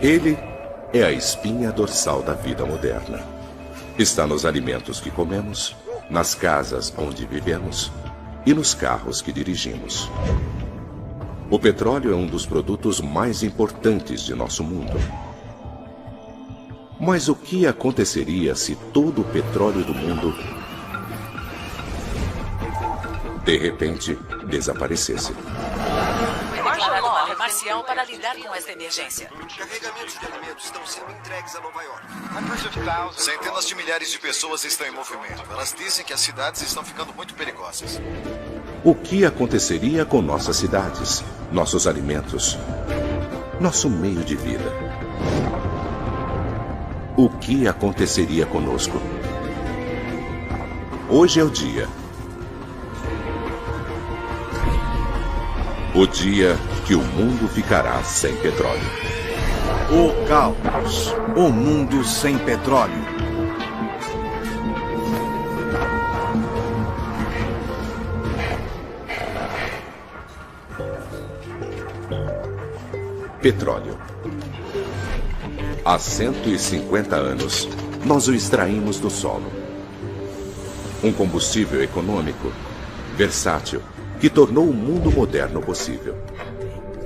Ele é a espinha dorsal da vida moderna. Está nos alimentos que comemos, nas casas onde vivemos e nos carros que dirigimos. O petróleo é um dos produtos mais importantes de nosso mundo. Mas o que aconteceria se todo o petróleo do mundo, de repente, desaparecesse? Declarado uma lei marcial para lidar com esta emergência. Carregamentos de alimentos estão sendo entregues a Nova York. Centenas de milhares de pessoas estão em movimento. Elas dizem que as cidades estão ficando muito perigosas. O que aconteceria com nossas cidades, nossos alimentos, nosso meio de vida? O que aconteceria conosco? Hoje é o dia. O dia que o mundo ficará sem petróleo. O caos. O mundo sem petróleo. Petróleo. Há 150 anos, nós o extraímos do solo. Um combustível econômico, versátil, que tornou o mundo moderno possível.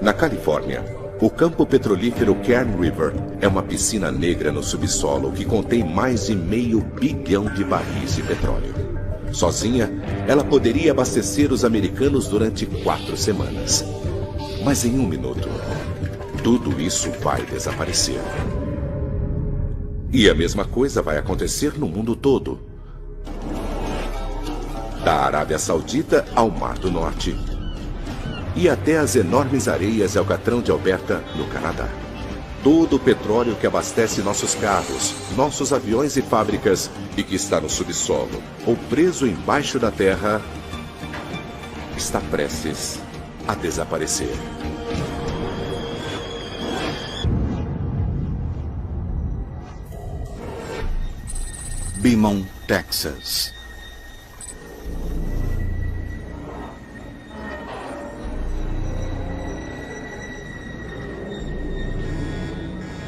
Na Califórnia, o campo petrolífero Kern River é uma piscina negra no subsolo que contém mais de 500 bilhão de barris de petróleo. Sozinha, ela poderia abastecer os americanos durante 4 semanas. Mas em 1 minuto, tudo isso vai desaparecer. E a mesma coisa vai acontecer no mundo todo. Da Arábia Saudita ao Mar do Norte. E até as enormes areias de Alcatrão de Alberta, no Canadá. Todo o petróleo que abastece nossos carros, nossos aviões e fábricas e que está no subsolo ou preso embaixo da terra, está prestes a desaparecer. Beaumont, Texas.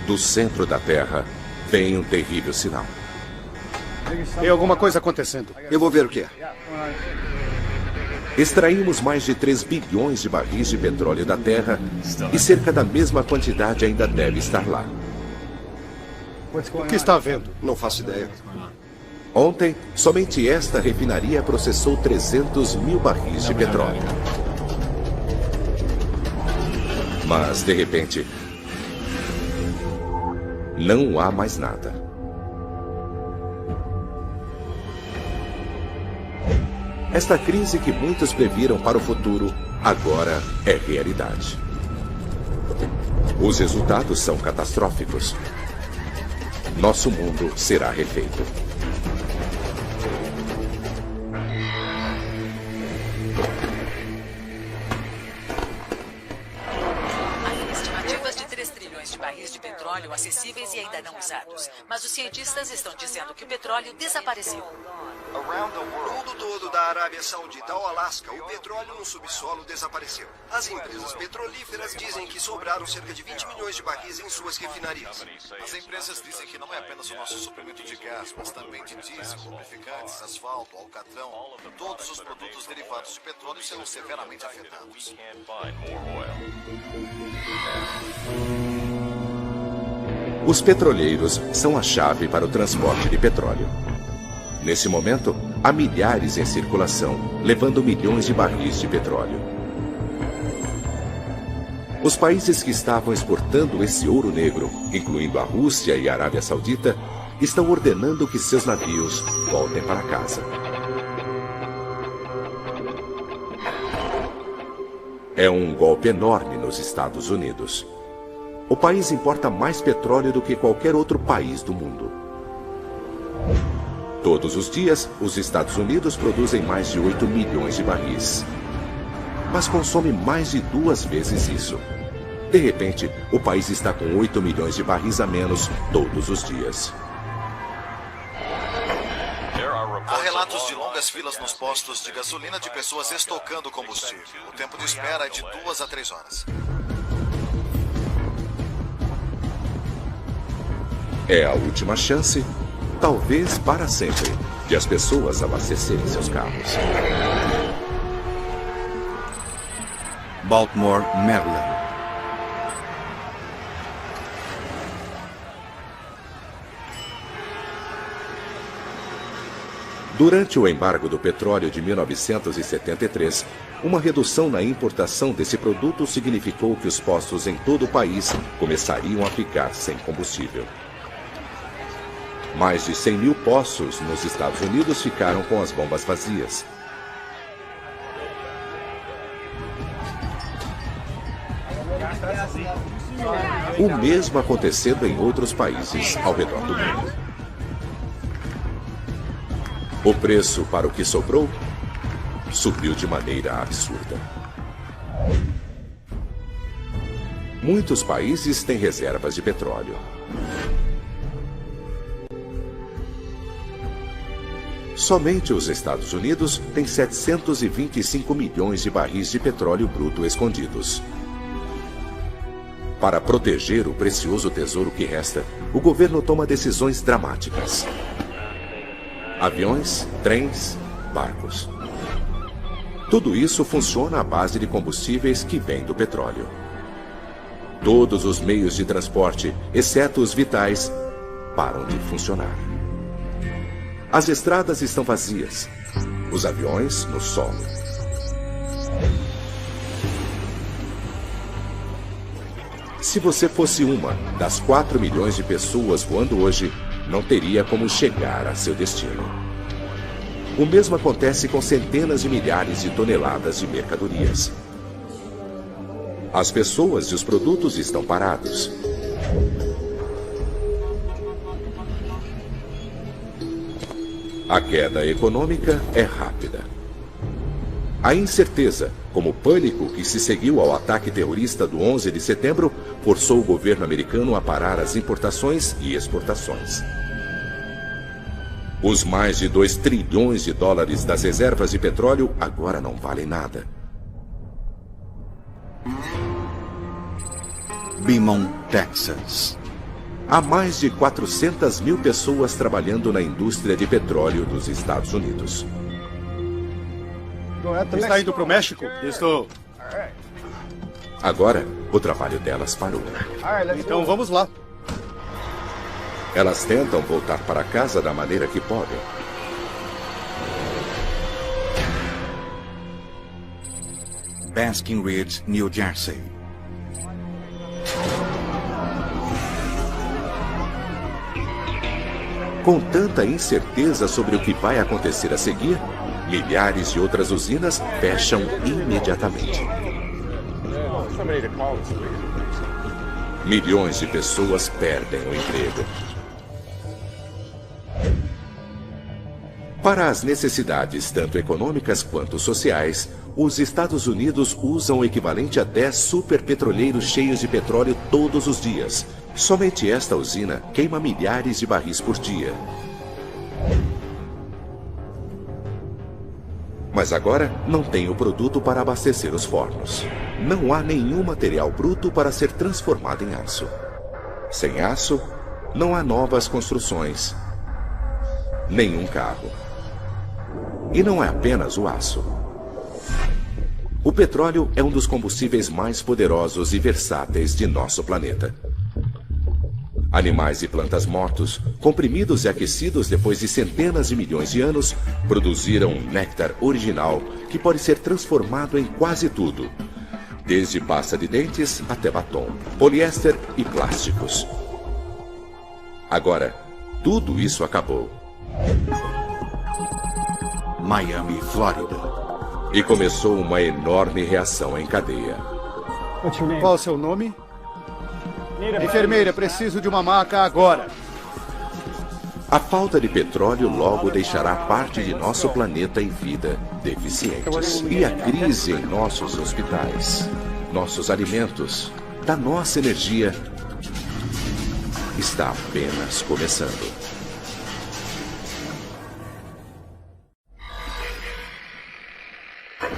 Do centro da Terra vem um terrível sinal. Tem alguma coisa acontecendo. Eu vou ver o que é. Extraímos mais de 3 bilhões de barris de petróleo da Terra e cerca da mesma quantidade ainda deve estar lá. O que está havendo? Não faço ideia. Ontem, somente esta refinaria processou 300 mil barris de petróleo. Mas, de repente, não há mais nada. Esta crise que muitos previram para o futuro, agora é realidade. Os resultados são catastróficos. Nosso mundo será refeito. Estimativas de 3 trilhões de barris de petróleo acessíveis e ainda não usados. Mas os cientistas estão dizendo que o petróleo desapareceu. No mundo todo, da Arábia Saudita ao Alasca, o petróleo no subsolo desapareceu. As empresas petrolíferas dizem que sobraram cerca de 20 milhões de barris em suas refinarias. As empresas dizem que não é apenas o nosso suprimento de gás, mas também de diesel, lubrificantes, asfalto, alcatrão. Todos os produtos derivados de petróleo serão severamente afetados. Os petroleiros são a chave para o transporte de petróleo. Nesse momento, há milhares em circulação, levando milhões de barris de petróleo. Os países que estavam exportando esse ouro negro, incluindo a Rússia e a Arábia Saudita, estão ordenando que seus navios voltem para casa. É um golpe enorme nos Estados Unidos. O país importa mais petróleo do que qualquer outro país do mundo. Todos os dias, os Estados Unidos produzem mais de 8 milhões de barris. Mas consome mais de 2 vezes isso. De repente, o país está com 8 milhões de barris a menos todos os dias. Há relatos de longas filas nos postos de gasolina de pessoas estocando combustível. O tempo de espera é de 2 a 3 horas. É a última chance, talvez para sempre, de as pessoas abastecerem seus carros. Baltimore, Maryland. Durante o embargo do petróleo de 1973, uma redução na importação desse produto significou que os postos em todo o país começariam a ficar sem combustível. Mais de 100 mil postos nos Estados Unidos ficaram com as bombas vazias. O mesmo acontecendo em outros países ao redor do mundo. O preço para o que sobrou subiu de maneira absurda. Muitos países têm reservas de petróleo. Somente os Estados Unidos têm 725 milhões de barris de petróleo bruto escondidos. Para proteger o precioso tesouro que resta, o governo toma decisões dramáticas. Aviões, trens, barcos. Tudo isso funciona à base de combustíveis que vêm do petróleo. Todos os meios de transporte, exceto os vitais, param de funcionar. As estradas estão vazias, os aviões no solo. Se você fosse uma das 4 milhões de pessoas voando hoje, não teria como chegar a seu destino. O mesmo acontece com centenas de milhares de toneladas de mercadorias. As pessoas e os produtos estão parados. A queda econômica é rápida. A incerteza, como o pânico que se seguiu ao ataque terrorista do 11 de setembro, forçou o governo americano a parar as importações e exportações. Os mais de 2 trilhões de dólares das reservas de petróleo agora não valem nada. Beaumont, Texas. Há mais de 400 mil pessoas trabalhando na indústria de petróleo dos Estados Unidos. Está indo para o México? Estou. Agora, o trabalho delas parou. Então vamos lá. Elas tentam voltar para casa da maneira que podem. Basking Ridge, New Jersey. Com tanta incerteza sobre o que vai acontecer a seguir, milhares de outras usinas fecham imediatamente. Milhões de pessoas perdem o emprego. Para as necessidades tanto econômicas quanto sociais, os Estados Unidos usam o equivalente a 10 superpetroleiros cheios de petróleo todos os dias. Somente esta usina queima milhares de barris por dia. Mas agora não tem o produto para abastecer os fornos. Não há nenhum material bruto para ser transformado em aço. Sem aço, não há novas construções. Nenhum carro. E não é apenas o aço. O petróleo é um dos combustíveis mais poderosos e versáteis de nosso planeta. Animais e plantas mortos, comprimidos e aquecidos depois de centenas de milhões de anos, produziram um néctar original que pode ser transformado em quase tudo, desde pasta de dentes até batom, poliéster e plásticos. Agora, tudo isso acabou. Miami, Flórida. E começou uma enorme reação em cadeia. Qual o seu nome? Enfermeira, preciso de uma maca agora. A falta de petróleo logo deixará parte de nosso planeta em vida deficientes. E a crise em nossos hospitais, nossos alimentos, da nossa energia, está apenas começando.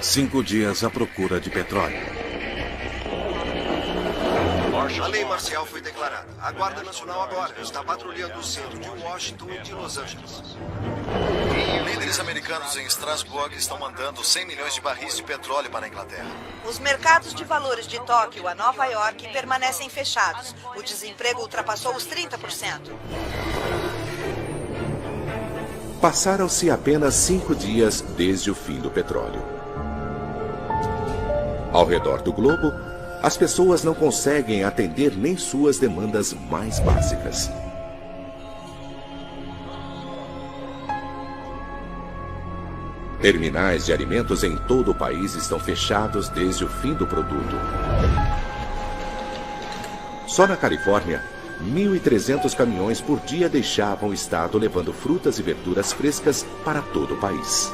Cinco dias à procura de petróleo. A lei marcial foi declarada. A Guarda Nacional agora está patrulhando o centro de Washington e de Los Angeles. Líderes americanos em Strasbourg estão mandando 100 milhões de barris de petróleo para a Inglaterra. Os mercados de valores de Tóquio a Nova York permanecem fechados. O desemprego ultrapassou os 30%. Passaram-se apenas 5 dias desde o fim do petróleo. Ao redor do globo, as pessoas não conseguem atender nem suas demandas mais básicas. Terminais de alimentos em todo o país estão fechados desde o fim do produto. Só na Califórnia, 1.300 caminhões por dia deixavam o estado levando frutas e verduras frescas para todo o país.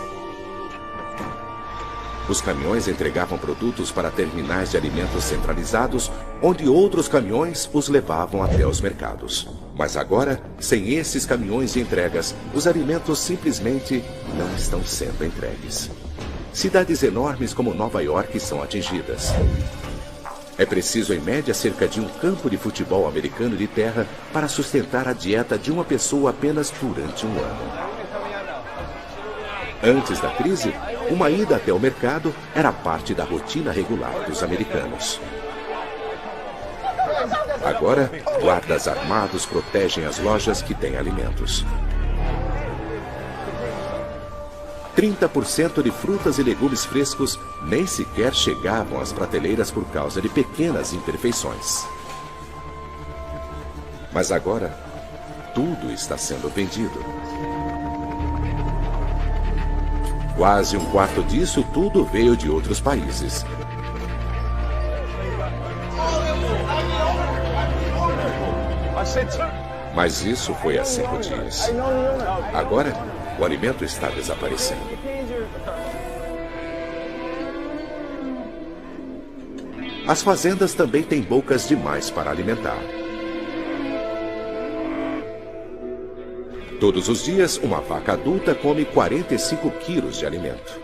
Os caminhões entregavam produtos para terminais de alimentos centralizados, onde outros caminhões os levavam até os mercados. Mas agora, sem esses caminhões de entregas, os alimentos simplesmente não estão sendo entregues. Cidades enormes como Nova York são atingidas. É preciso, em média, cerca de um campo de futebol americano de terra para sustentar a dieta de uma pessoa apenas durante um ano. Antes da crise, uma ida até o mercado era parte da rotina regular dos americanos. Agora, guardas armados protegem as lojas que têm alimentos. 30% de frutas e legumes frescos nem sequer chegavam às prateleiras por causa de pequenas imperfeições. Mas agora, tudo está sendo vendido. Quase um quarto disso tudo veio de outros países. Mas isso foi há 5 dias. Agora, o alimento está desaparecendo. As fazendas também têm bocas demais para alimentar. Todos os dias, uma vaca adulta come 45 quilos de alimento.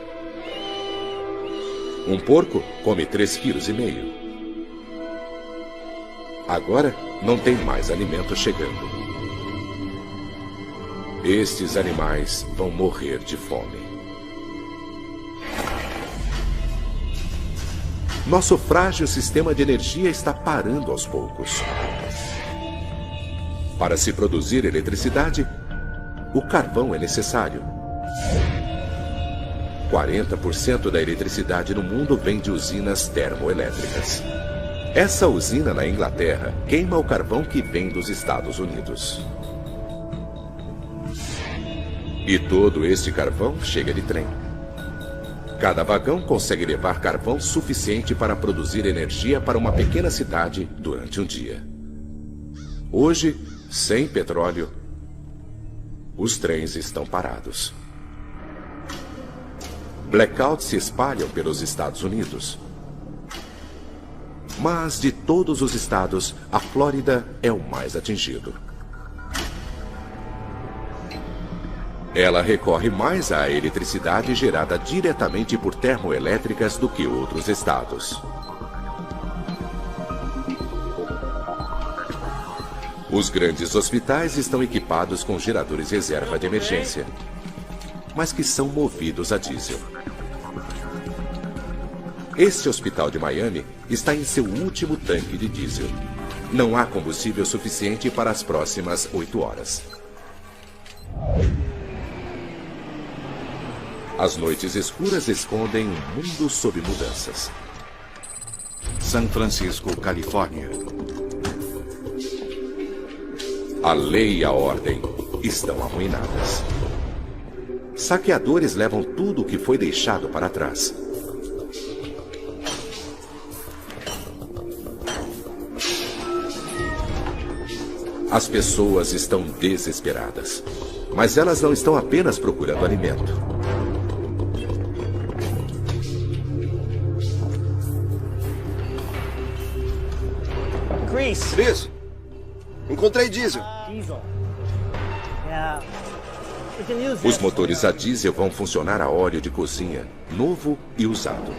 Um porco come 3,5 quilos. Agora, não tem mais alimento chegando. Estes animais vão morrer de fome. Nosso frágil sistema de energia está parando aos poucos. Para se produzir eletricidade, o carvão é necessário. 40% da eletricidade no mundo vem de usinas termoelétricas. Essa usina na Inglaterra queima o carvão que vem dos Estados Unidos. E todo este carvão chega de trem. Cada vagão consegue levar carvão suficiente para produzir energia para uma pequena cidade durante um dia. Hoje, sem petróleo, os trens estão parados. Blackouts se espalham pelos Estados Unidos. Mas de todos os estados, a Flórida é o mais atingido. Ela recorre mais à eletricidade gerada diretamente por termoelétricas do que outros estados. Os grandes hospitais estão equipados com geradores reserva de emergência, mas que são movidos a diesel. Este hospital de Miami está em seu último tanque de diesel. Não há combustível suficiente para as próximas 8 horas. As noites escuras escondem um mundo sob mudanças. San Francisco, Califórnia. A lei e a ordem estão arruinadas. Saqueadores levam tudo o que foi deixado para trás. As pessoas estão desesperadas, mas elas não estão apenas procurando alimento. Chris, encontrei diesel. Os motores a diesel vão funcionar a óleo de cozinha, novo e usado.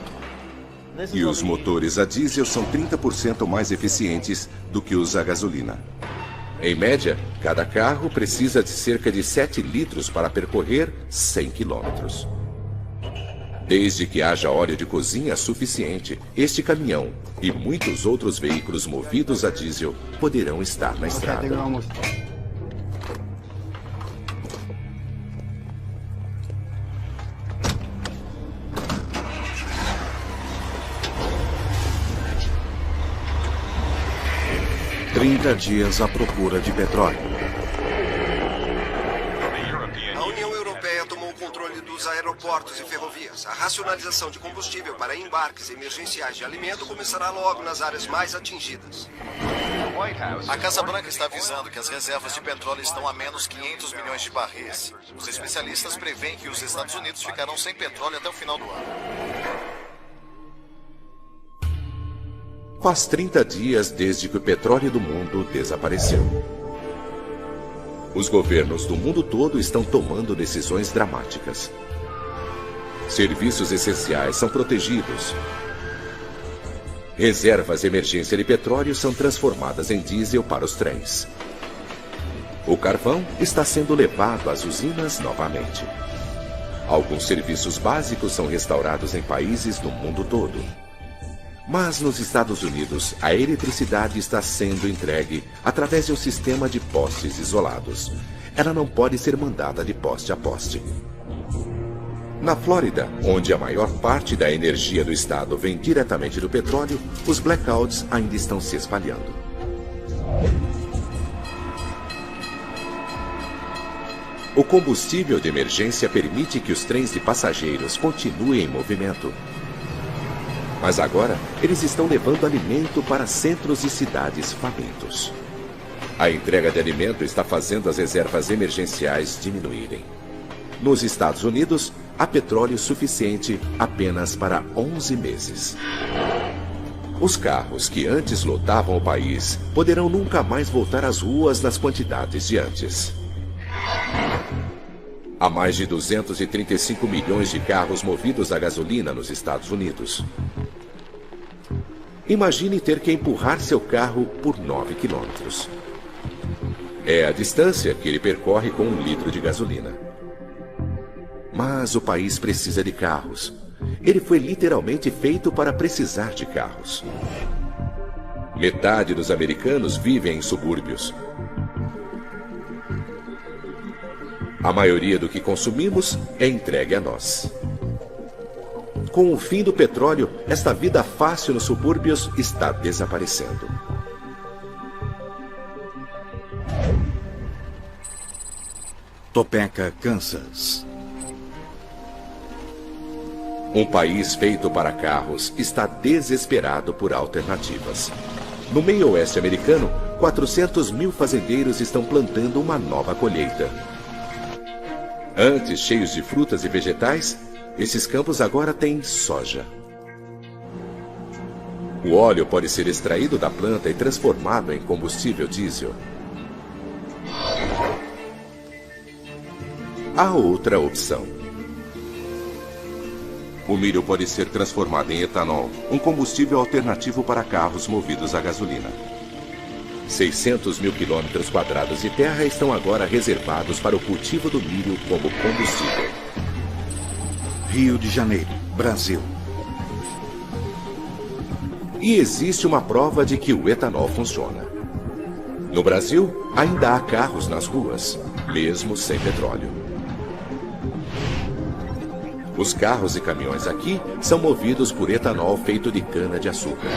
E os motores a diesel são 30% mais eficientes do que os a gasolina. Em média, cada carro precisa de cerca de 7 litros para percorrer 100 quilômetros. Desde que haja óleo de cozinha suficiente, este caminhão e muitos outros veículos movidos a diesel poderão estar na estrada. 30 dias à procura de petróleo. A União Europeia tomou o controle dos aeroportos e ferrovias. A racionalização de combustível para embarques emergenciais de alimento começará logo nas áreas mais atingidas. A Casa Branca está avisando que as reservas de petróleo estão a menos 500 milhões de barris. Os especialistas preveem que os Estados Unidos ficarão sem petróleo até o final do ano. Faz 30 dias desde que o petróleo do mundo desapareceu. Os governos do mundo todo estão tomando decisões dramáticas. Serviços essenciais são protegidos. Reservas de emergência de petróleo são transformadas em diesel para os trens. O carvão está sendo levado às usinas novamente. Alguns serviços básicos são restaurados em países do mundo todo. Mas nos Estados Unidos, a eletricidade está sendo entregue através de um sistema de postes isolados. Ela não pode ser mandada de poste a poste. Na Flórida, onde a maior parte da energia do estado vem diretamente do petróleo, os blackouts ainda estão se espalhando. O combustível de emergência permite que os trens de passageiros continuem em movimento. Mas agora, eles estão levando alimento para centros e cidades famintos. A entrega de alimento está fazendo as reservas emergenciais diminuírem. Nos Estados Unidos, há petróleo suficiente apenas para 11 meses. Os carros que antes lotavam o país poderão nunca mais voltar às ruas nas quantidades de antes. Há mais de 235 milhões de carros movidos a gasolina nos Estados Unidos. Imagine ter que empurrar seu carro por 9 quilômetros. É a distância que ele percorre com 1 litro de gasolina. Mas o país precisa de carros. Ele foi literalmente feito para precisar de carros. Metade dos americanos vivem em subúrbios. A maioria do que consumimos é entregue a nós. Com o fim do petróleo, esta vida fácil nos subúrbios está desaparecendo. Topeka, Kansas. Um país feito para carros está desesperado por alternativas. No meio oeste americano, 400 mil fazendeiros estão plantando uma nova colheita. Antes cheios de frutas e vegetais, esses campos agora têm soja. O óleo pode ser extraído da planta e transformado em combustível diesel. Há outra opção. O milho pode ser transformado em etanol, um combustível alternativo para carros movidos a gasolina. 600 mil quilômetros quadrados de terra estão agora reservados para o cultivo do milho como combustível. Rio de Janeiro, Brasil. E existe uma prova de que o etanol funciona. No Brasil, ainda há carros nas ruas, mesmo sem petróleo. Os carros e caminhões aqui são movidos por etanol feito de cana-de-açúcar.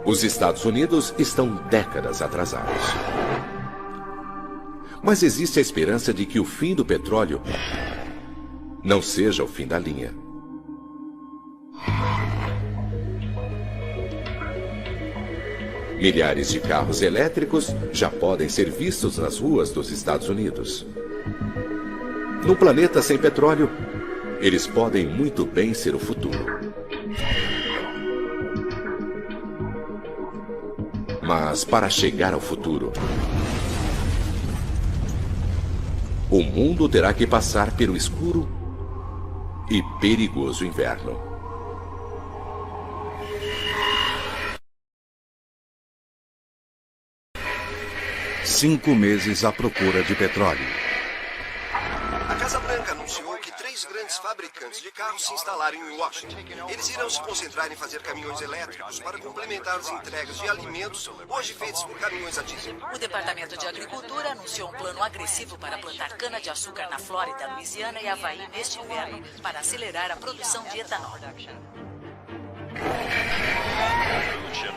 Os Estados Unidos estão décadas atrasados. Mas existe a esperança de que o fim do petróleo não seja o fim da linha. Milhares de carros elétricos já podem ser vistos nas ruas dos Estados Unidos. Num planeta sem petróleo, eles podem muito bem ser o futuro. Mas para chegar ao futuro, o mundo terá que passar pelo escuro e perigoso inverno. Cinco meses à procura de petróleo. A Casa Branca anunciou que 3 grandes fabricantes de carros se instalaram em Washington. Eles irão se concentrar em fazer caminhões elétricos para complementar as entregas de alimentos hoje feitos por caminhões a diesel. O Departamento de Agricultura anunciou um plano agressivo para plantar cana-de-açúcar na Flórida, Louisiana e Havaí neste inverno para acelerar a produção de etanol.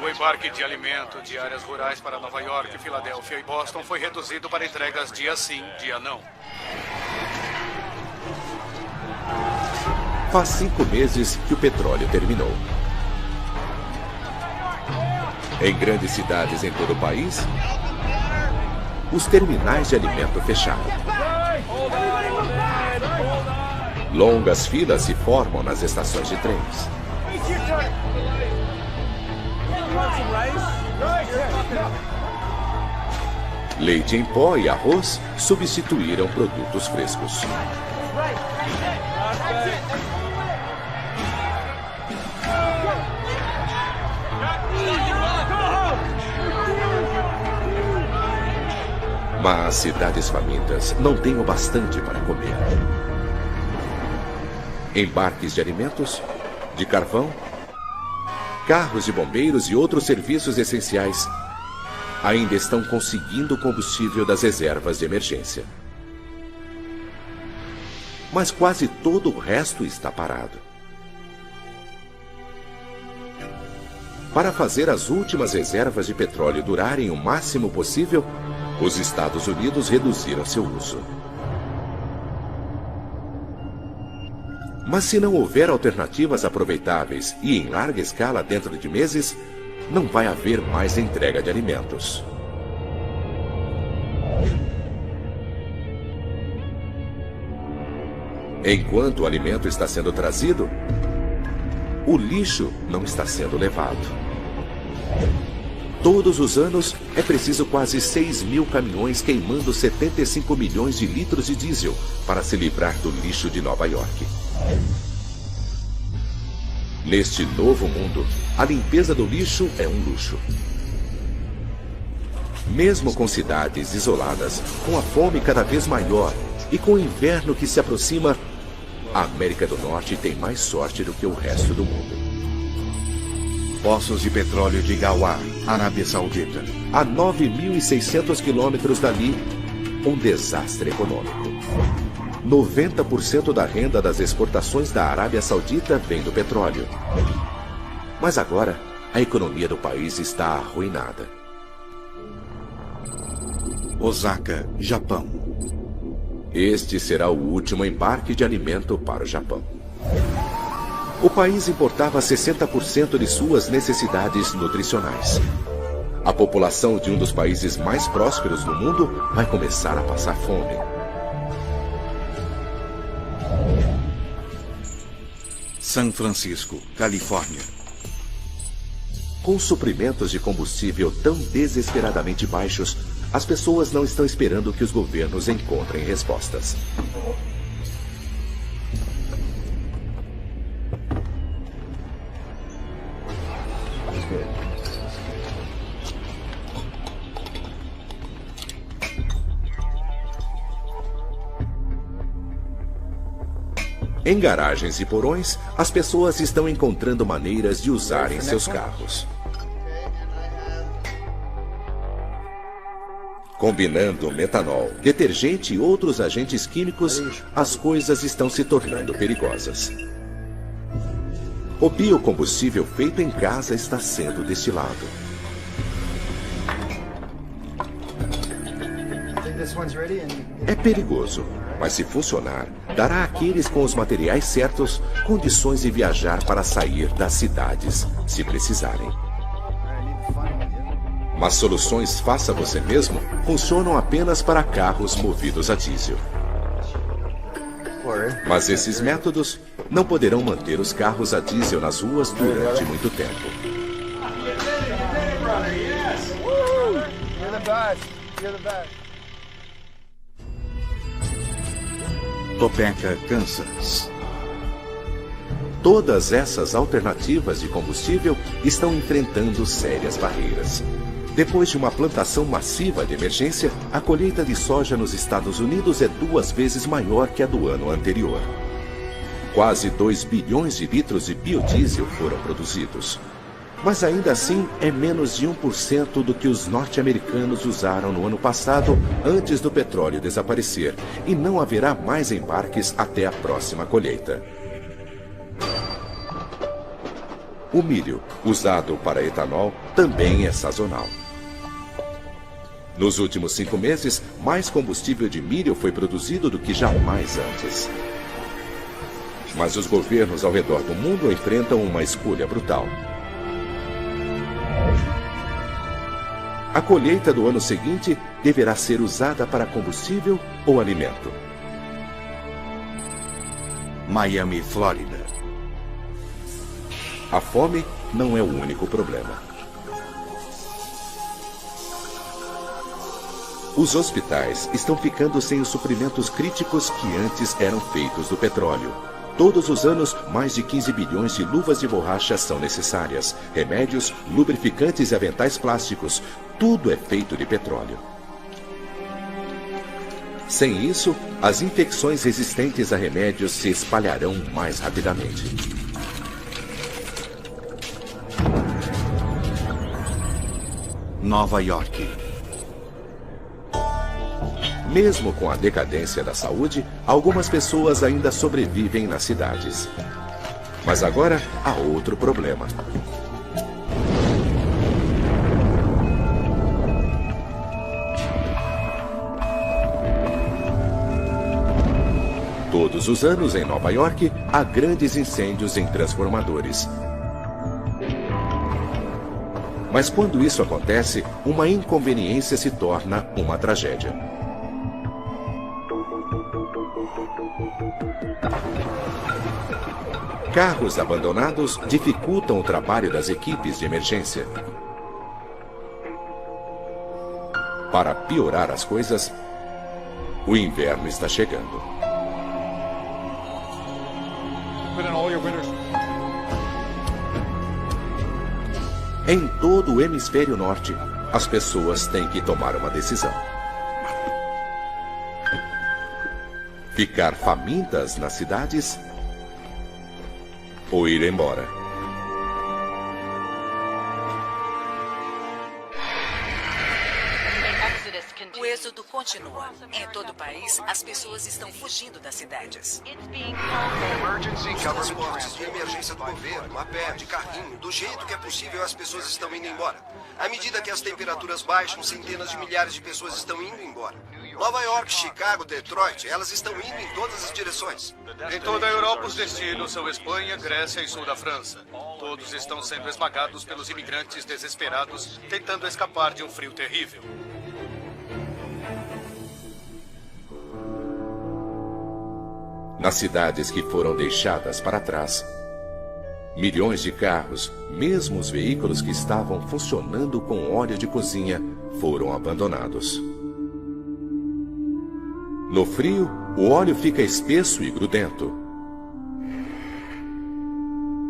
O embarque de alimento de áreas rurais para Nova York, Filadélfia e Boston foi reduzido para entregas dia sim, dia não. Faz 5 meses que o petróleo terminou. Em grandes cidades em todo o país, os terminais de alimento fecharam. Longas filas se formam nas estações de trens. Leite em pó e arroz substituíram produtos frescos. Mas cidades famintas não têm o bastante para comer. Embarques de alimentos, de carvão, carros de bombeiros e outros serviços essenciais ainda estão conseguindo o combustível das reservas de emergência. Mas quase todo o resto está parado. Para fazer as últimas reservas de petróleo durarem o máximo possível, os Estados Unidos reduziram seu uso. Mas se não houver alternativas aproveitáveis e em larga escala dentro de meses, não vai haver mais entrega de alimentos. Enquanto o alimento está sendo trazido, o lixo não está sendo levado. Todos os anos é preciso quase 6.000 caminhões queimando 75 milhões de litros de diesel para se livrar do lixo de Nova York. Neste novo mundo, a limpeza do lixo é um luxo. Mesmo com cidades isoladas, com a fome cada vez maior e com o inverno que se aproxima, a América do Norte tem mais sorte do que o resto do mundo. Poços de petróleo de Ghawar, Arábia Saudita. A 9.600 quilômetros dali, um desastre econômico. 90% da renda das exportações da Arábia Saudita vem do petróleo. Mas agora, a economia do país está arruinada. Osaka, Japão. Este será o último embarque de alimento para o Japão. O país importava 60% de suas necessidades nutricionais. A população de um dos países mais prósperos do mundo vai começar a passar fome. São Francisco, Califórnia. Com suprimentos de combustível tão desesperadamente baixos, as pessoas não estão esperando que os governos encontrem respostas. Em garagens e porões, as pessoas estão encontrando maneiras de usarem seus carros. Combinando metanol, detergente e outros agentes químicos, as coisas estão se tornando perigosas. O biocombustível feito em casa está sendo destilado. É perigoso, mas se funcionar, dará àqueles com os materiais certos condições de viajar para sair das cidades, se precisarem. Mas soluções faça você mesmo funcionam apenas para carros movidos a diesel. Mas esses métodos não poderão manter os carros a diesel nas ruas durante muito tempo. Topeka, Kansas. Todas essas alternativas de combustível estão enfrentando sérias barreiras. Depois de uma plantação massiva de emergência, a colheita de soja nos Estados Unidos é 2 vezes maior que a do ano anterior. Quase 2 bilhões de litros de biodiesel foram produzidos. Mas ainda assim é menos de 1% do que os norte-americanos usaram no ano passado, antes do petróleo desaparecer, e não haverá mais embarques até a próxima colheita. O milho, usado para etanol, também é sazonal. Nos últimos 5 meses, mais combustível de milho foi produzido do que jamais antes. Mas os governos ao redor do mundo enfrentam uma escolha brutal. A colheita do ano seguinte deverá ser usada para combustível ou alimento. Miami, Flórida. A fome não é o único problema. Os hospitais estão ficando sem os suprimentos críticos que antes eram feitos do petróleo. Todos os anos, mais de 15 bilhões de luvas de borracha são necessárias. Remédios, lubrificantes e aventais plásticos, tudo é feito de petróleo. Sem isso, as infecções resistentes a remédios se espalharão mais rapidamente. Nova York. Mesmo com a decadência da saúde, algumas pessoas ainda sobrevivem nas cidades. Mas agora há outro problema. Todos os anos em Nova York, há grandes incêndios em transformadores. Mas quando isso acontece, uma inconveniência se torna uma tragédia. Carros abandonados dificultam o trabalho das equipes de emergência. Para piorar as coisas, o inverno está chegando. Em todo o hemisfério norte, as pessoas têm que tomar uma decisão. Ficar famintas nas cidades ou ir embora. O êxodo continua. Em todo o país, as pessoas estão fugindo das cidades. Os transportes de emergência do governo, a pé, de carrinho, do jeito que é possível, as pessoas estão indo embora. À medida que as temperaturas baixam, centenas de milhares de pessoas estão indo embora. Nova York, Chicago, Detroit, elas estão indo em todas as direções. Em toda a Europa, os destinos são Espanha, Grécia e sul da França. Todos estão sendo esmagados pelos imigrantes desesperados, tentando escapar de um frio terrível. Nas cidades que foram deixadas para trás, milhões de carros, mesmo os veículos que estavam funcionando com óleo de cozinha, foram abandonados. No frio, o óleo fica espesso e grudento.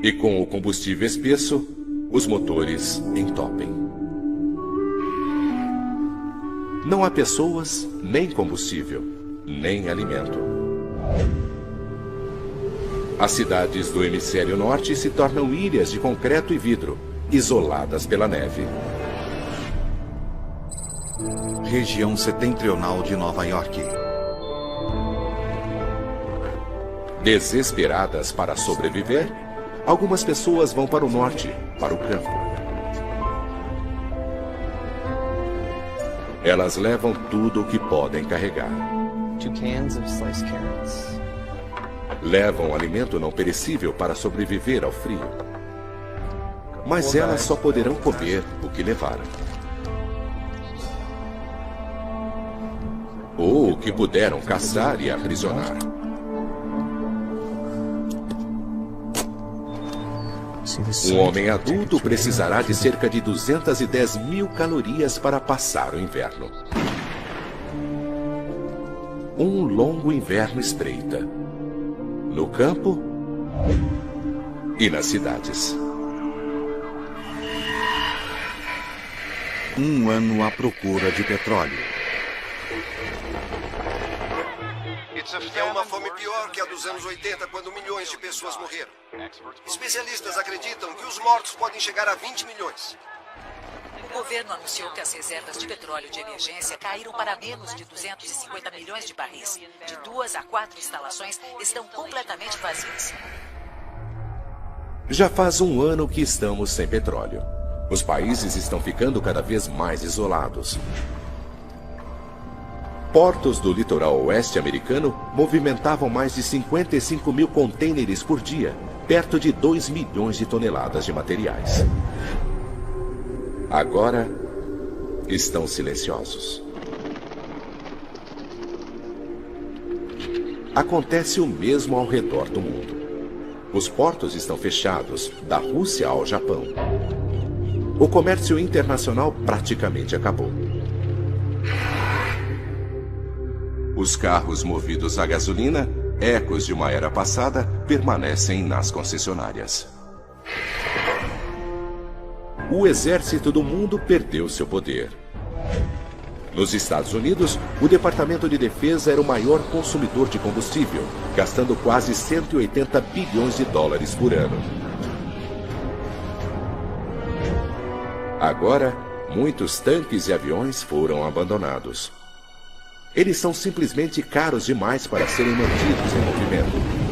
E com o combustível espesso, os motores entopem. Não há pessoas, nem combustível, nem alimento. As cidades do hemisfério norte se tornam ilhas de concreto e vidro, isoladas pela neve. Região setentrional de Nova York. Desesperadas para sobreviver, algumas pessoas vão para o norte, para o campo. Elas levam tudo o que podem carregar. 2 cans of sliced carrots. Levam alimento não perecível para sobreviver ao frio. Mas elas só poderão comer o que levaram. Ou o que puderam caçar e aprisionar. Um homem adulto precisará de cerca de 210 mil calorias para passar o inverno. Um longo inverno espreita. No campo e nas cidades. Um ano à procura de petróleo. É uma fome pior que a dos anos 80, quando milhões de pessoas morreram. Especialistas acreditam que os mortos podem chegar a 20 milhões. O governo anunciou que as reservas de petróleo de emergência caíram para menos de 250 milhões de barris. De 2 a 4 instalações estão completamente vazias. Já faz um ano que estamos sem petróleo. Os países estão ficando cada vez mais isolados. Portos do litoral oeste americano movimentavam mais de 55 mil contêineres por dia, perto de 2 milhões de toneladas de materiais. Agora, estão silenciosos. Acontece o mesmo ao redor do mundo. Os portos estão fechados, da Rússia ao Japão. O comércio internacional praticamente acabou. Os carros movidos a gasolina, ecos de uma era passada, permanecem nas concessionárias. O exército do mundo perdeu seu poder. Nos Estados Unidos, o Departamento de Defesa era o maior consumidor de combustível, gastando quase 180 bilhões de dólares por ano. Agora, muitos tanques e aviões foram abandonados. Eles são simplesmente caros demais para serem mantidos em movimento.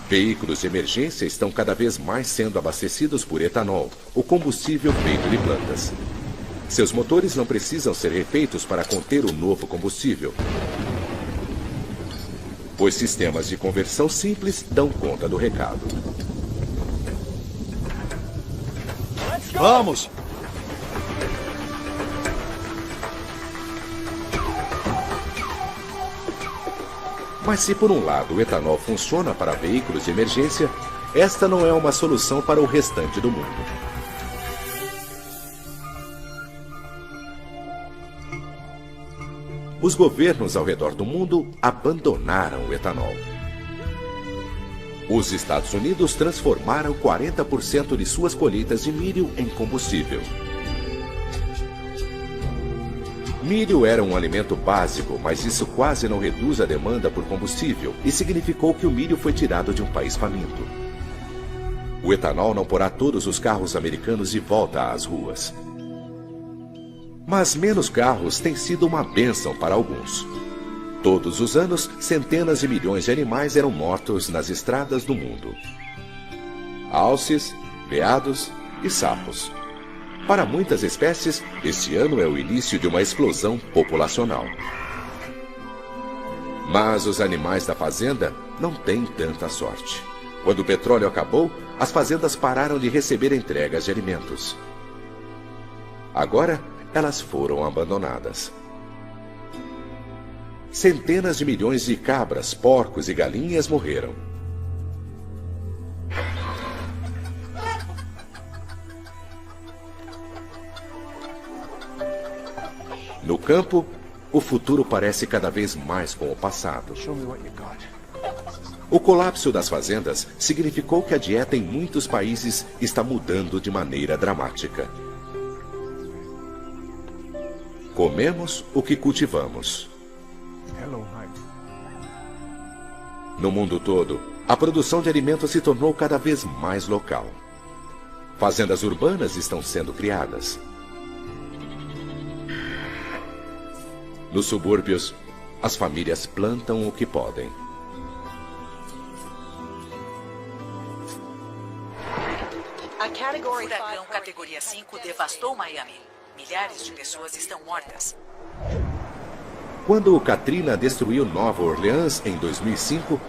Veículos de emergência estão cada vez mais sendo abastecidos por etanol, o combustível feito de plantas. Seus motores não precisam ser refeitos para conter o novo combustível. Os sistemas de conversão simples dão conta do recado. Vamos! Mas se por um lado o etanol funciona para veículos de emergência, esta não é uma solução para o restante do mundo. Os governos ao redor do mundo abandonaram o etanol. Os Estados Unidos transformaram 40% de suas colheitas de milho em combustível. Milho era um alimento básico, mas isso quase não reduz a demanda por combustível e significou que o milho foi tirado de um país faminto. O etanol não porá todos os carros americanos de volta às ruas. Mas menos carros tem sido uma bênção para alguns. Todos os anos, centenas de milhões de animais eram mortos nas estradas do mundo. Alces, veados e sapos. Para muitas espécies, este ano é o início de uma explosão populacional. Mas os animais da fazenda não têm tanta sorte. Quando o petróleo acabou, as fazendas pararam de receber entregas de alimentos. Agora, elas foram abandonadas. Centenas de milhões de cabras, porcos e galinhas morreram. No campo, o futuro parece cada vez mais com o passado. O colapso das fazendas significou que a dieta em muitos países está mudando de maneira dramática. Comemos o que cultivamos. No mundo todo, a produção de alimentos se tornou cada vez mais local. Fazendas urbanas estão sendo criadas. Nos subúrbios, as famílias plantam o que podem. O furacão categoria 5 devastou Miami. Milhares de pessoas estão mortas. Quando o Katrina destruiu Nova Orleans em 2005,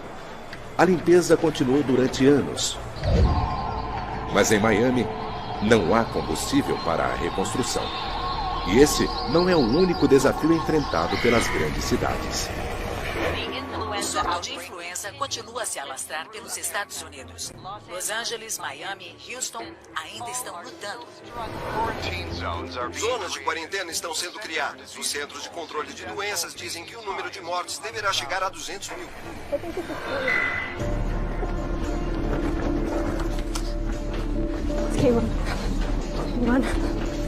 a limpeza continuou durante anos. Mas em Miami, não há combustível para a reconstrução. E esse não é o único desafio enfrentado pelas grandes cidades. O surto de influenza doença continua a se alastrar pelos Estados Unidos. Los Angeles, Miami e Houston ainda estão lutando. Zonas de quarentena estão sendo criadas. Os Centros de Controle de Doenças dizem que o número de mortes deverá chegar a 200 mil.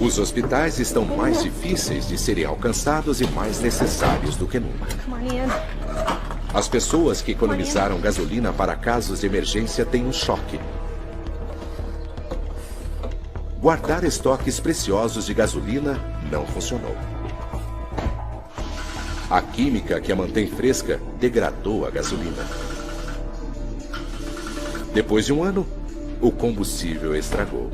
Os hospitais estão mais difíceis de serem alcançados e mais necessários do que nunca. As pessoas que economizaram gasolina para casos de emergência têm um choque. Guardar estoques preciosos de gasolina não funcionou. A química que a mantém fresca degradou a gasolina. Depois de um ano, o combustível estragou.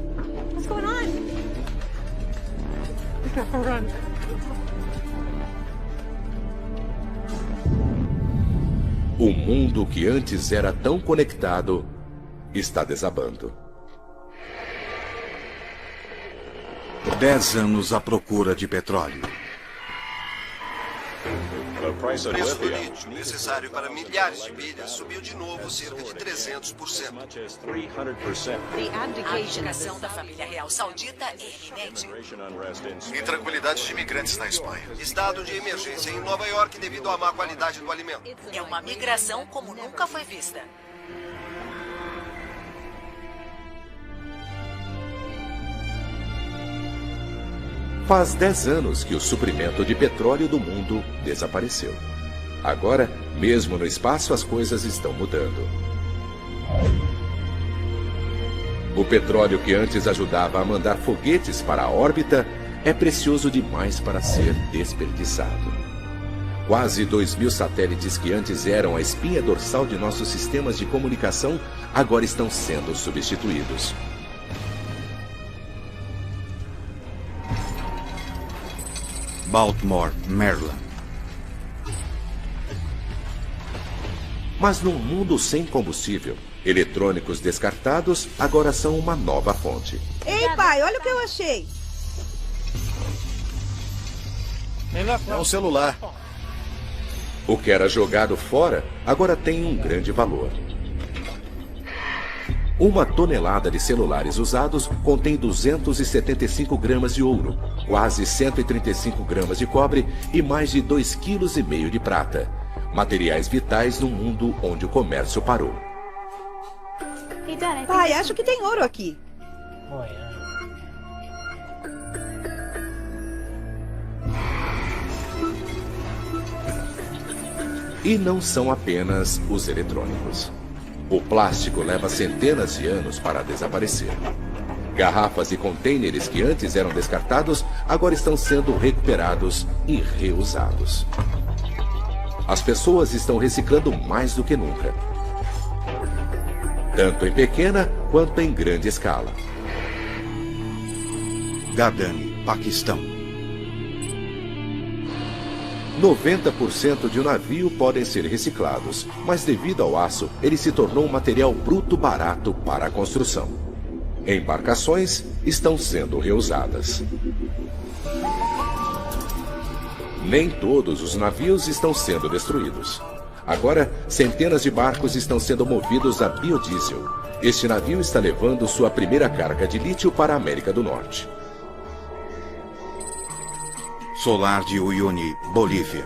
O mundo que antes era tão conectado está desabando. 10 anos à procura de petróleo. O preço do lítio, necessário para milhares de milhas, subiu de novo cerca de 300%. A abdicação da família real saudita é iminente. Intranquilidade de imigrantes na Espanha. Estado de emergência em Nova York devido à má qualidade do alimento. É uma migração como nunca foi vista. Faz 10 anos que o suprimento de petróleo do mundo desapareceu. Agora, mesmo no espaço, as coisas estão mudando. O petróleo que antes ajudava a mandar foguetes para a órbita é precioso demais para ser desperdiçado. Quase 2.000 satélites que antes eram a espinha dorsal de nossos sistemas de comunicação agora estão sendo substituídos. Baltimore, Maryland. Mas num mundo sem combustível, eletrônicos descartados agora são uma nova fonte. Ei, pai, olha o que eu achei. É um celular. O que era jogado fora agora tem um grande valor. 1 tonelada de celulares usados contém 275 gramas de ouro, quase 135 gramas de cobre e mais de 2,5 kg de prata. Materiais vitais num mundo onde o comércio parou. Pai, acho que tem ouro aqui. E não são apenas os eletrônicos. O plástico leva centenas de anos para desaparecer. Garrafas e contêineres que antes eram descartados agora estão sendo recuperados e reusados. As pessoas estão reciclando mais do que nunca, tanto em pequena quanto em grande escala. Gadani, Paquistão. 90% de um navio podem ser reciclados, mas devido ao aço, ele se tornou um material bruto barato para a construção. Embarcações estão sendo reusadas. Nem todos os navios estão sendo destruídos. Agora, centenas de barcos estão sendo movidos a biodiesel. Este navio está levando sua primeira carga de lítio para a América do Norte. Solar de Uyuni, Bolívia.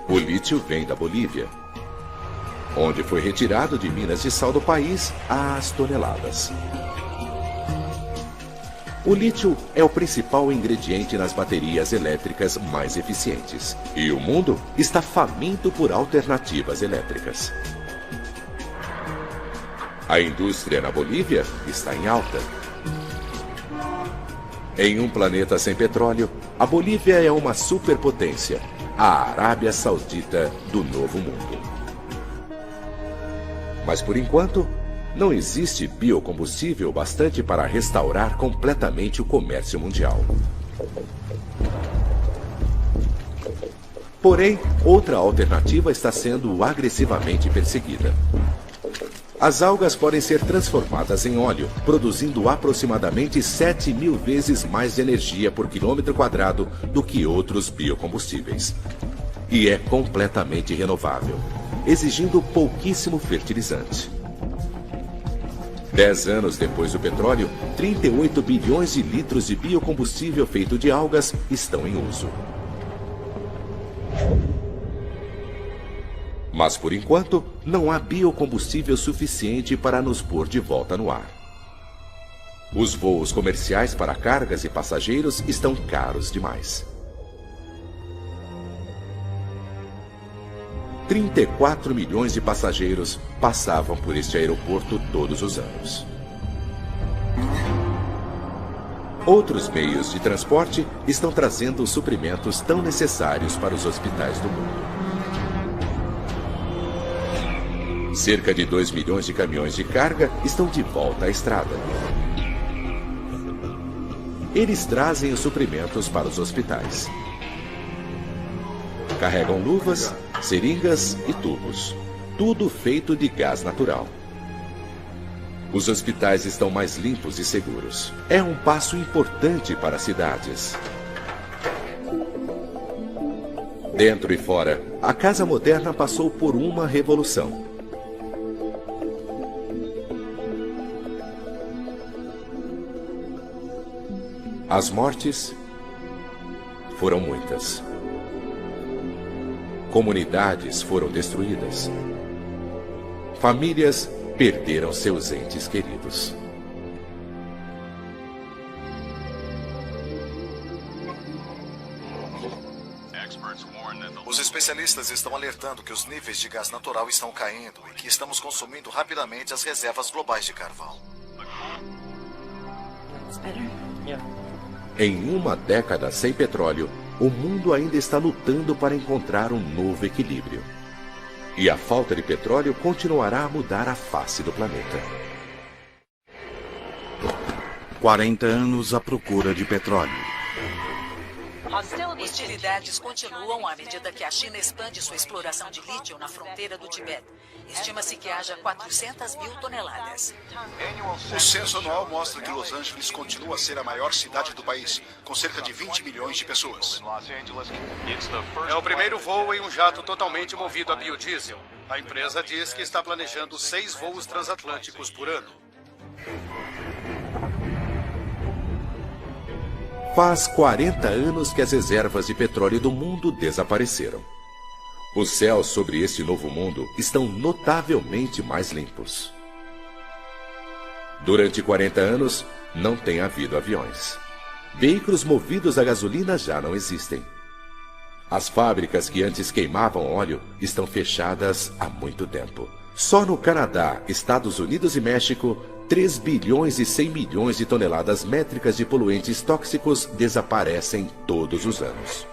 O lítio vem da Bolívia, onde foi retirado de minas de sal do país às toneladas. O lítio é o principal ingrediente nas baterias elétricas mais eficientes. E o mundo está faminto por alternativas elétricas. A indústria na Bolívia está em alta. Em um planeta sem petróleo, a Bolívia é uma superpotência, a Arábia Saudita do Novo Mundo. Mas por enquanto, não existe biocombustível bastante para restaurar completamente o comércio mundial. Porém, outra alternativa está sendo agressivamente perseguida. As algas podem ser transformadas em óleo, produzindo aproximadamente 7.000 vezes mais energia por quilômetro quadrado do que outros biocombustíveis. E é completamente renovável, exigindo pouquíssimo fertilizante. 10 anos depois do petróleo, 38 bilhões de litros de biocombustível feito de algas estão em uso. Mas, por enquanto, não há biocombustível suficiente para nos pôr de volta no ar. Os voos comerciais para cargas e passageiros estão caros demais. 34 milhões de passageiros passavam por este aeroporto todos os anos. Outros meios de transporte estão trazendo os suprimentos tão necessários para os hospitais do mundo. Cerca de 2 milhões de caminhões de carga estão de volta à estrada. Eles trazem os suprimentos para os hospitais. Carregam luvas, seringas e tubos. Tudo feito de gás natural. Os hospitais estão mais limpos e seguros. É um passo importante para as cidades. Dentro e fora, a casa moderna passou por uma revolução. As mortes foram muitas. Comunidades foram destruídas. Famílias perderam seus entes queridos. Os especialistas estão alertando que os níveis de gás natural estão caindo e que estamos consumindo rapidamente as reservas globais de carvão. Em uma década sem petróleo, o mundo ainda está lutando para encontrar um novo equilíbrio. E a falta de petróleo continuará a mudar a face do planeta. 40 anos à procura de petróleo. Hostilidades continuam à medida que a China expande sua exploração de lítio na fronteira do Tibete. Estima-se que haja 400 mil toneladas. O censo anual mostra que Los Angeles continua a ser a maior cidade do país, com cerca de 20 milhões de pessoas. É o primeiro voo em um jato totalmente movido a biodiesel. A empresa diz que está planejando 6 voos transatlânticos por ano. Faz 40 anos que as reservas de petróleo do mundo desapareceram. Os céus sobre este novo mundo estão notavelmente mais limpos. Durante 40 anos, não tem havido aviões. Veículos movidos a gasolina já não existem. As fábricas que antes queimavam óleo estão fechadas há muito tempo. Só no Canadá, Estados Unidos e México, 3 bilhões e 100 milhões de toneladas métricas de poluentes tóxicos desaparecem todos os anos.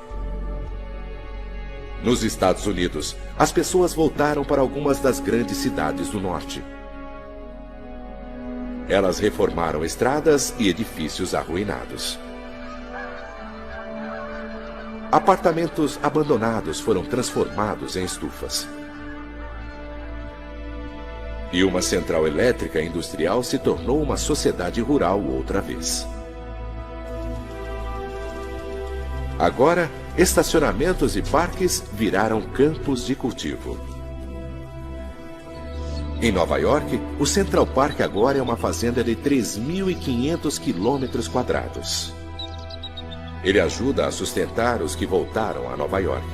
Nos Estados Unidos, as pessoas voltaram para algumas das grandes cidades do norte. Elas reformaram estradas e edifícios arruinados. Apartamentos abandonados foram transformados em estufas. E uma central elétrica industrial se tornou uma sociedade rural outra vez. Agora, estacionamentos e parques viraram campos de cultivo. Em Nova York, o Central Park agora é uma fazenda de 3.500 quilômetros quadrados. Ele ajuda a sustentar os que voltaram a Nova York.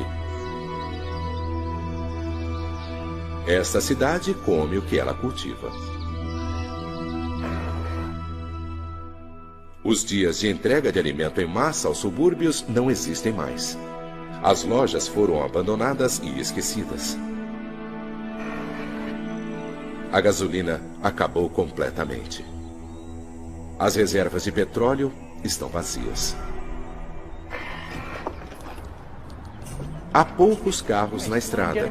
Esta cidade come o que ela cultiva. Os dias de entrega de alimento em massa aos subúrbios não existem mais. As lojas foram abandonadas e esquecidas. A gasolina acabou completamente. As reservas de petróleo estão vazias. Há poucos carros na estrada,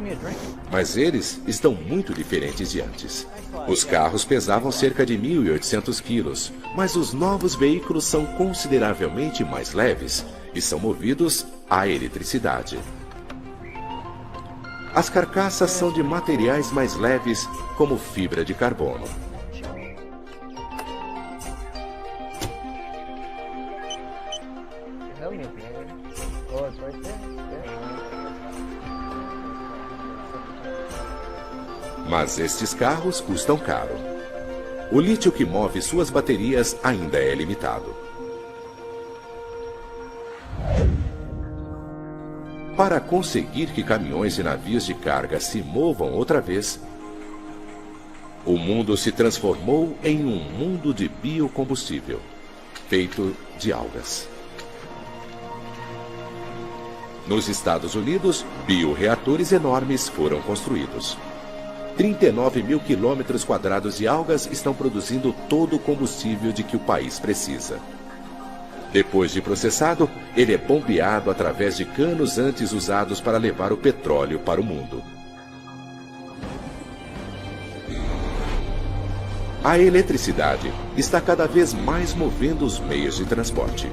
mas eles estão muito diferentes de antes. Os carros pesavam cerca de 1.800 quilos, mas os novos veículos são consideravelmente mais leves e são movidos à eletricidade. As carcaças são de materiais mais leves, como fibra de carbono. Mas estes carros custam caro. O lítio que move suas baterias ainda é limitado. Para conseguir que caminhões e navios de carga se movam outra vez, o mundo se transformou em um mundo de biocombustível, feito de algas. Nos Estados Unidos, bioreatores enormes foram construídos. 39 mil quilômetros quadrados de algas estão produzindo todo o combustível de que o país precisa. Depois de processado, ele é bombeado através de canos antes usados para levar o petróleo para o mundo. A eletricidade está cada vez mais movendo os meios de transporte.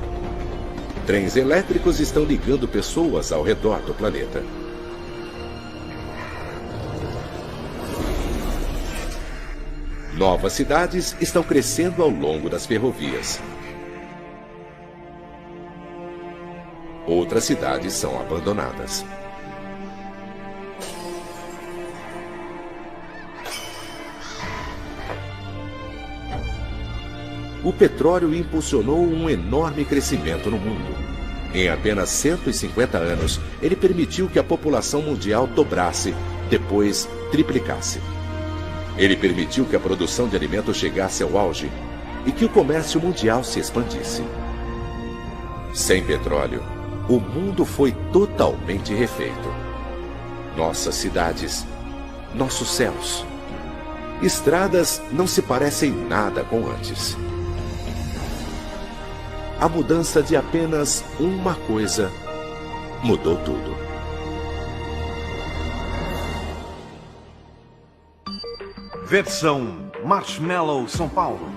Trens elétricos estão ligando pessoas ao redor do planeta. Novas cidades estão crescendo ao longo das ferrovias. Outras cidades são abandonadas. O petróleo impulsionou um enorme crescimento no mundo. Em apenas 150 anos, ele permitiu que a população mundial dobrasse, depois triplicasse. Ele permitiu que a produção de alimentos chegasse ao auge e que o comércio mundial se expandisse. Sem petróleo, o mundo foi totalmente refeito. Nossas cidades, nossos céus, estradas não se parecem nada com antes. A mudança de apenas uma coisa mudou tudo. Versão Marshmallow São Paulo.